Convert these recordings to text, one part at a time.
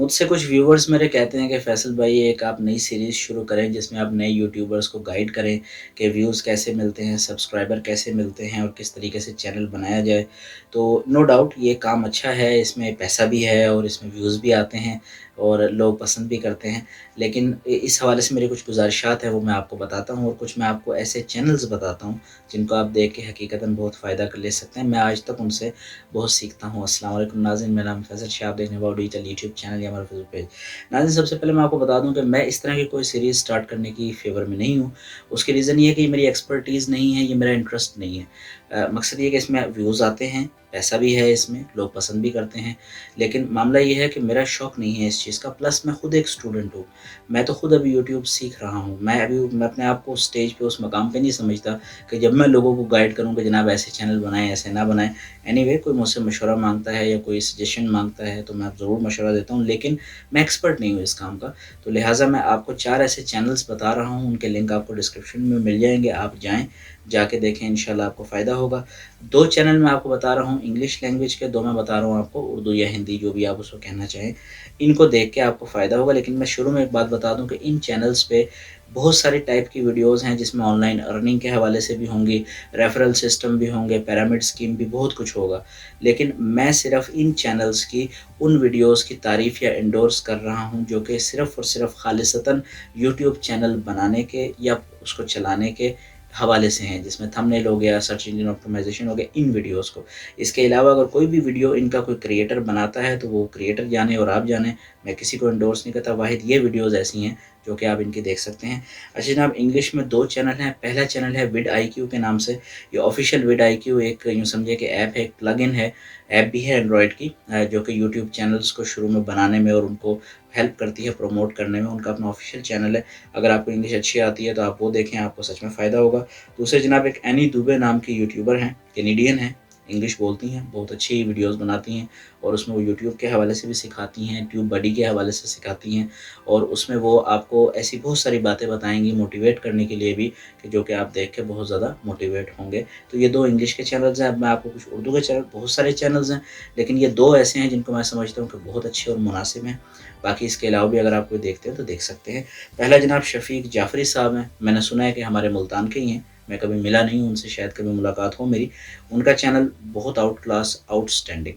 مجھ سے کچھ व्यूअर्स मेरे कहते हैं कि फैसल भाई एक आप नई सीरीज़ शुरू करें जिसमें आप नए यूट्यूबर्स को गाइड करें कि व्यूज़ कैसे मिलते हैं, सब्सक्राइबर कैसे मिलते हैं और किस तरीके से चैनल बनाया जाए। तो नो डाउट ये काम अच्छा है, इसमें पैसा भी है और इसमें व्यूज़ भी आते हैं और लोग पसंद भी करते हैं। लेकिन इस हवाले से मेरी कुछ गुज़ारिशात है वो मैं आपको बताता हूँ और कुछ मैं आपको ऐसे चैनल्स बताता हूँ जिनको आप देख के हकीकतन बहुत फ़ायदा कर ले सकते हैं। मैं आज तक उनसे बहुत सीखता हूँ। अस्सलाम वालेकुम नाज़रीन, मेरा नाम फैसल शाह, आप देखने वाले डिजिटल यूट्यूब चैनल या हमारा फेसबुक पेज। नाज़रीन, सबसे पहले मैं आपको बता दूँ कि मैं इस तरह की कोई सीरीज़ स्टार्ट करने की फ़ेवर में नहीं हूँ। उसकी रीज़न ये है कि ये मेरी एक्सपर्टीज़ नहीं है, ये मेरा इंटरेस्ट नहीं है। मकसद ये है कि इसमें व्यूज़ आते हैं, पैसा भी है इसमें, लोग पसंद भी करते हैं। लेकिन मामला ये है कि मेरा शौक़ नहीं है इस चीज़ का, प्लस मैं खुद एक स्टूडेंट हूँ। मैं तो खुद अभी यूट्यूब सीख रहा हूँ। मैं अपने आप को स्टेज पे उस मकाम पे नहीं समझता कि जब मैं लोगों को गाइड करूँ कि जनाब ऐसे चैनल बनाएँ, ऐसे ना बनाएँ। एनीवे कोई मुझसे मशवरा माँगता है या कोई सजेशन माँगता है तो मैं ज़रूर मशवरा देता हूँ, लेकिन मैं एक्सपर्ट नहीं हूँ इस काम का। तो लिहाज़ा मैं आपको 4 ऐसे चैनल्स बता रहा हूँ, उनके लिंक आपको डिस्क्रिप्शन में मिल जाएँगे। आप जाएँ, जाके देखें, इंशाल्लाह आपको फ़ायदा होगा। 2 चैनल मैं आपको बता रहा हूँ इंग्लिश लैंग्वेज के, 2 मैं बता रहा हूँ आपको उर्दू या हिंदी, जो भी आप उसको कहना चाहें। इनको देख के आपको फ़ायदा होगा। लेकिन मैं शुरू में एक बात बता दूँ कि इन चैनल्स पे बहुत सारी टाइप की वीडियोज़ हैं जिसमें ऑनलाइन अर्निंग के हवाले से भी होंगी, रेफ़रल सिस्टम भी होंगे, पिरामिड स्कीम भी, बहुत कुछ होगा। लेकिन मैं सिर्फ़ इन चैनल्स की उन वीडियोज़ की तारीफ़ या एंडोर्स कर रहा हूँ जो कि सिर्फ़ और सिर्फ़ ख़ालिसतन यूट्यूब चैनल बनाने के या उसको चलाने के हवाले से हैं, जिसमें थंबनेल हो गया, सर्च इंजन ऑप्टिमाइज़ेशन हो गया, इन वीडियोज़ को। इसके अलावा अगर कोई भी वीडियो इनका कोई क्रिएटर बनाता है तो वो क्रिएटर जाने और आप जानें, मैं किसी को एंडोर्स नहीं करता। वाहिद ये वीडियोज़ ऐसी हैं जो कि आप इनकी देख सकते हैं। अच्छा जनाब, इंग्लिश में 2 चैनल हैं। पहला चैनल है विड आईक्यू के नाम से। ये ऑफ़िशियल विड आईक्यू एक यूँ समझिए कि ऐप है, एक प्लगइन है। ऐप भी है एंड्रॉयड की, जो कि यूट्यूब चैनल्स को शुरू में बनाने में और उनको हेल्प करती है प्रमोट करने में। उनका अपना ऑफ़िशियल चैनल है। अगर आपको इंग्लिश अच्छी आती है तो आप वो देखें, आपको सच में फ़ायदा होगा। दूसरे जनाब एक एनी दुबे नाम की यूट्यूबर हैं, कैनेडियन हैं, इंग्लिश बोलती हैं, बहुत अच्छी वीडियोज़ बनाती हैं और उसमें वो यूट्यूब के हवाले से भी सिखाती हैं, ट्यूब बडी के हवाले से सिखाती हैं और उसमें वो आपको ऐसी बहुत सारी बातें बताएँगी मोटिवेट करने के लिए भी, कि जो कि आप देख के बहुत ज़्यादा मोटिवेट होंगे। तो ये 2 इंग्लिश के चैनल्स हैं। अब मैं आपको कुछ उर्दू के चैनल, बहुत सारे चैनल्स हैं, लेकिन ये 2 ऐसे हैं जिनको मैं समझता हूँ कि बहुत अच्छे और मुनासिब हैं। बाकी इसके अलावा भी अगर आप कोई देखते हैं तो देख सकते हैं। पहला जनाब शफ़ीक जाफ़री साहब हैं। मैंने सुना है कि हमारे मुल्तान के ही हैं। मैं कभी मिला नहीं हूँ उनसे, शायद कभी मुलाकात हो मेरी। उनका चैनल बहुत आउट क्लास, आउटस्टैंडिंग।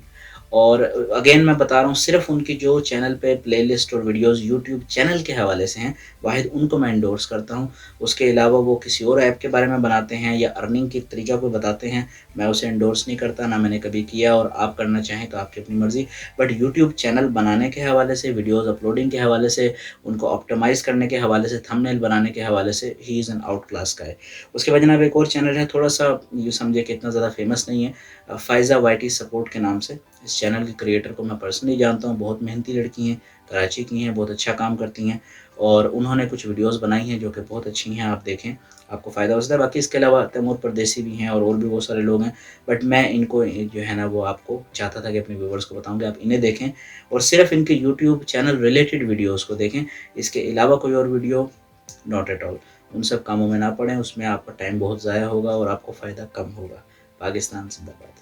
और अगेन मैं बता रहा हूँ, सिर्फ़ उनकी जो चैनल पे प्लेलिस्ट और वीडियोज़ यूट्यूब चैनल के हवाले से हैं, वाहिद उनको मैं एंडोर्स करता हूँ। उसके अलावा वो किसी और ऐप के बारे में बनाते हैं या अर्निंग के तरीका कोई बताते हैं, मैं उसे एंडोर्स नहीं करता, ना मैंने कभी किया, और आप करना चाहें तो आपकी अपनी मर्ज़ी। बट यूट्यूब चैनल बनाने के हवाले से, वीडियोज़ अपलोडिंग के हवाले से, उनको ऑप्टिमाइज़ करने के हवाले से, थंबनेल बनाने के हवाले से, he is an out class guy. उसके बाद जनाब एक और चैनल है, थोड़ा-सा यूँ समझिए कि इतना ज़्यादा फ़ेमस नहीं है, फ़ाइज़ा वाईटी सपोर्ट के नाम से। इस चैनल के क्रिएटर को मैं पर्सनली जानता हूँ, बहुत मेहनती लड़की हैं, कराची की हैं, बहुत अच्छा काम करती हैं और उन्होंने कुछ वीडियोज़ बनाई हैं जो कि बहुत अच्छी हैं, आप देखें, आपको फ़ायदा हो सकता है। बाकी इसके अलावा तैमूर परदेसी भी हैं और भी बहुत सारे लोग हैं, बट मैं इनको जो है ना वो आपको चाहता था कि अपने व्यूअर्स को बताऊँ कि आप इन्हें देखें और सिर्फ़ इनके यूट्यूब चैनल रिलेटेड वीडियोज़ को देखें। इसके अलावा कोई और वीडियो नॉट एट ऑल। उन सब कामों में ना पड़ें, उसमें आपका टाइम बहुत ज़ाया होगा और आपको फ़ायदा कम होगा। पाकिस्तान ज़िंदाबाद।